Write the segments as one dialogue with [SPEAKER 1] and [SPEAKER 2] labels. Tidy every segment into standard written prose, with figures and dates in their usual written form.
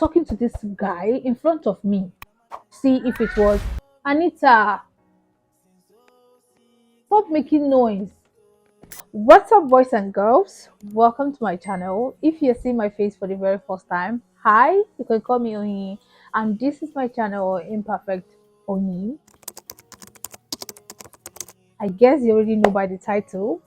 [SPEAKER 1] talking to this guy in front of me. See if it was Anita. Stop making noise. What's up, boys and girls? Welcome to my channel. If you're seeing my face for the very first time, hi, you can call me Onyinyechi, and this is my channel, Imperfect Onyinyechi. I guess you already know by the title.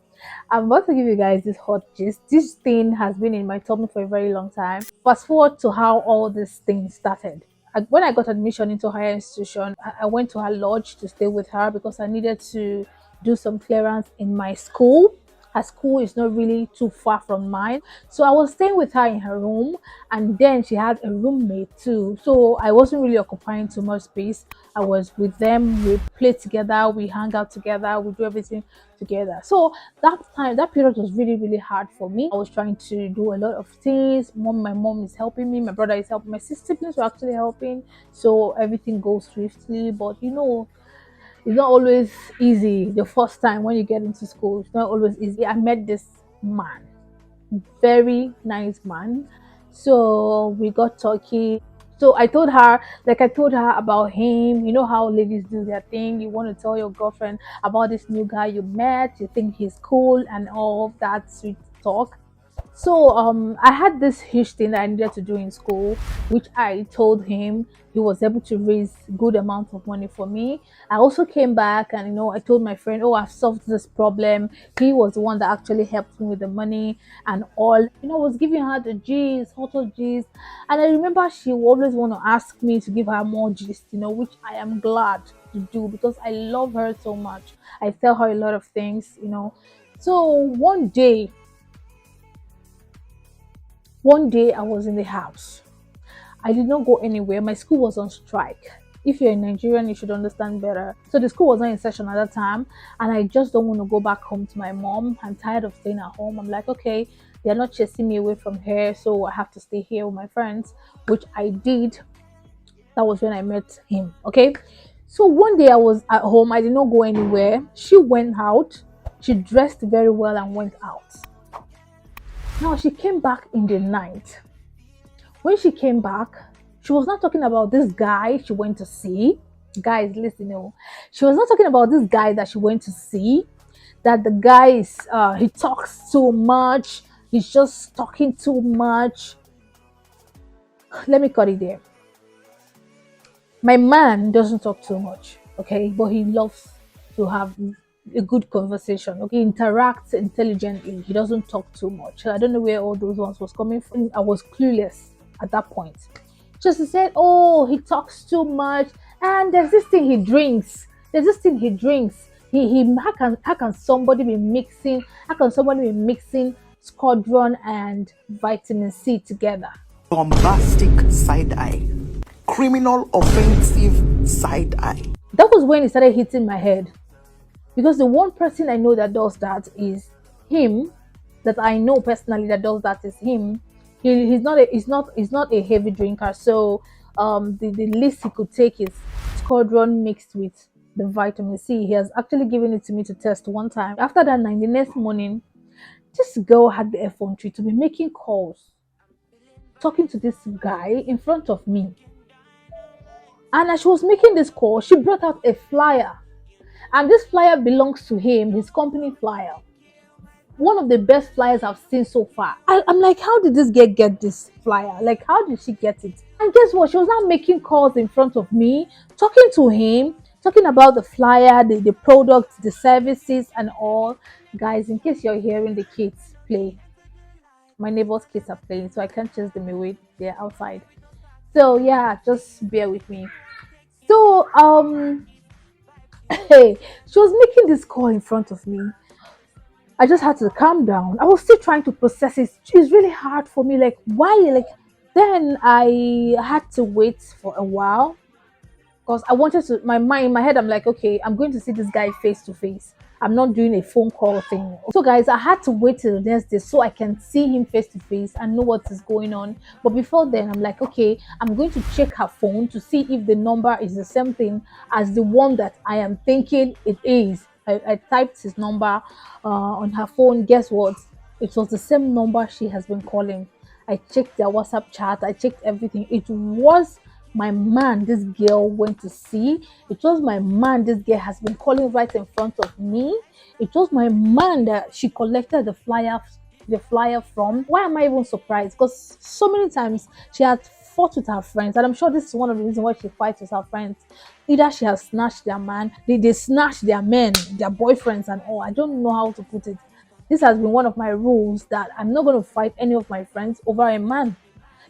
[SPEAKER 1] I'm about to give you guys this hot gist. This thing has been in my tummy for a very long time. Fast forward to how all this thing started. When I got admission into higher institution, I went to her lodge to stay with her because I needed to do some clearance in my school. Her school is not really too far from mine. So I was staying with her in her room, and then she had a roommate too. So I wasn't really occupying too much space. I was with them, we play together, we hang out together, we do everything together. So that period was really, really hard for me. I was trying to do a lot of things. My mom is helping me, my brother is helping, my siblings were actually helping. So everything goes swiftly, but it's not always easy the first time when you get into school. It's not always easy. I met this man, very nice man. So we got talking. So I told her about him. You know how ladies do their thing. You want to tell your girlfriend about this new guy you met. You think he's cool and all that sweet talk. So I had this huge thing that I needed to do in school, which I told him. He was able to raise good amount of money for me. I also came back and I told my friend, oh, I've solved this problem. He was the one that actually helped me with the money and all. I was giving her the G's, total G's. And I remember she would always want to ask me to give her more G's, which I am glad to do because I love her so much. I tell her a lot of things. So one day I was in the house. I did not go anywhere. My school was on strike. If you're a Nigerian, you should understand better. So the school was not in session at that time, and I just don't want to go back home to my mom. I'm tired of staying at home. I'm like, okay, they're not chasing me away from here, so I have to stay here with my friends, which I did. That was when I met him. Okay. So one day I was at home. I did not go anywhere. She went out. She dressed very well and went out. Now she came back in the night. When she came back, she was not talking about this guy she went to see. Guys, listen, she was not talking about this guy that she went to see. That the guy he talks too much. He's just talking too much. Let me cut it there. My man doesn't talk too much, okay, but he loves to have a good conversation. Okay, interacts intelligently. He doesn't talk too much. I don't know where all those ones was coming from. I was clueless at that point. Just said, oh, he talks too much, and there's this thing he drinks. How can somebody be mixing? How can somebody be mixing squadron and vitamin C together?
[SPEAKER 2] Bombastic side eye, criminal offensive side eye.
[SPEAKER 1] That was when it started hitting my head. Because the one person I know that does that is him, that I know personally that does that is him. He's not a heavy drinker, so the least he could take is squadron mixed with the vitamin C. He has actually given it to me to test one time. After that night, the next morning, this girl had the effrontery to be making calls, talking to this guy in front of me. And as she was making this call, she brought out a flyer. And this flyer belongs to him, his company flyer. One of the best flyers I've seen so far. I'm like, how did this girl get this flyer? Like, how did she get it? And guess what? She was now making calls in front of me, talking to him, talking about the flyer, the products, the services, and all. Guys, in case you're hearing the kids play, my neighbor's kids are playing, so I can't chase them away. They're outside. So yeah, just bear with me. So hey, she was making this call in front of me. I just had to calm down. I was still trying to process it. It's really hard for me. Like, why? Like, then I had to wait for a while because I wanted to. My mind, in my head, I'm like, okay, I'm going to see this guy face to face. I'm not doing a phone call thing. So, guys, I had to wait till the next day so I can see him face to face and know what is going on. But before then, I'm like, okay, I'm going to check her phone to see if the number is the same thing as the one that I am thinking it is. I typed his number on her phone. Guess what? It was the same number she has been calling. I checked their WhatsApp chat, I checked everything. It was my man this girl went to see. It was my man this girl has been calling right in front of me. It was my man that she collected the flyer from. Why am I even surprised? Because so many times she had fought with her friends, and I'm sure this is one of the reasons why she fights with her friends. Either she has snatched their man, they snatch their men, their boyfriends, and all. I don't know how to put it. This has been one of my rules that I'm not going to fight any of my friends over a man.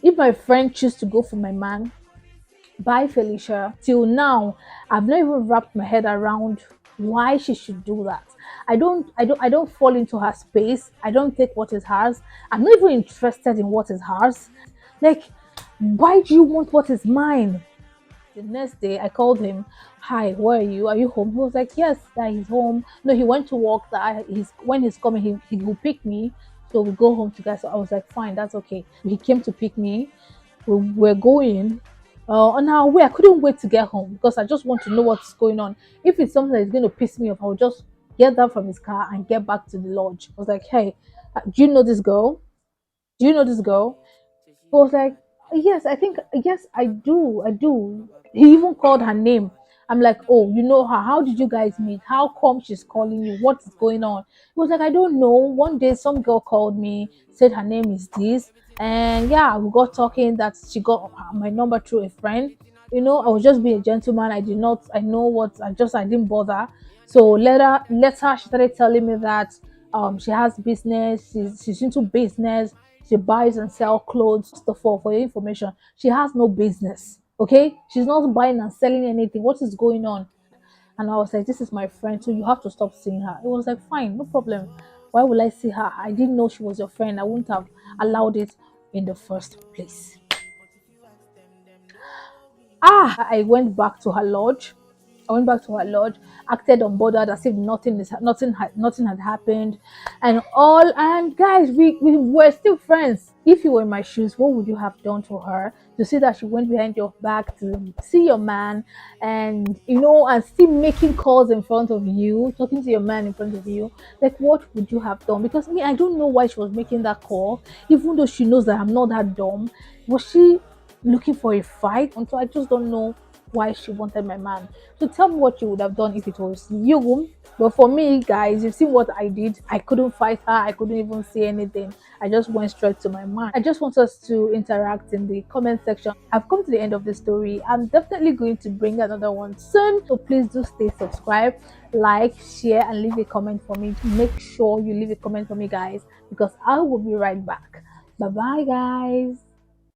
[SPEAKER 1] If my friend chooses to go for my man, bye Felicia. Till now, I've not even wrapped my head around why she should do that. I don't fall into her space. I don't take what is hers. I'm not even interested in what is hers. Like, why do you want what is mine? The next day, I called him. Hi, where are you? Are you home? He was like, yes, that he's home. No, he went to work. That he's when he's coming, he will pick me. So we go home together. So I was like, fine, that's okay. He came to pick me. We're going. On our way, I couldn't wait to get home because I just want to know what's going on. If it's something that's going to piss me off, I'll just get down from his car and get back to the lodge. I was like, hey, do you know this girl? Do you know this girl? He was like, yes, I think, yes, I do. He even called her name. I'm like, oh, you know her. How did you guys meet? How come she's calling you? What is going on? He was like, I don't know. One day, some girl called me, said her name is this. And yeah, we got talking that she got my number through a friend. I was just being a gentleman. I know what, I didn't bother. So later, she started telling me that she has business, she's into business, she buys and sell clothes. For your information, she has no business. Okay, she's not buying and selling anything. What is going on? And I was like, this is my friend, so you have to stop seeing her. It was like, fine, no problem. Why will I see her? I didn't know she was your friend. I wouldn't have allowed it in the first place. I went back to her lodge. I went back to her lodge, acted unbothered as if nothing had happened, and all. And guys, we were still friends. If you were in my shoes, what would you have done to her to see that she went behind your back to see your man, and and still making calls in front of you, talking to your man in front of you? Like, what would you have done? Because me, I don't know why she was making that call, even though she knows that I'm not that dumb. Was she looking for a fight? And so I just don't know why she wanted my man. So tell me what you would have done if it was you. But for me, guys, you've seen what I did. I couldn't fight her. I couldn't even say anything. I just went straight to my man. I just want us to interact in the comment section. I've come to the end of the story. I'm definitely going to bring another one soon. So please do stay subscribed, like, share, and leave a comment for me. Make sure you leave a comment for me, guys, because I will be right back. Bye bye, guys.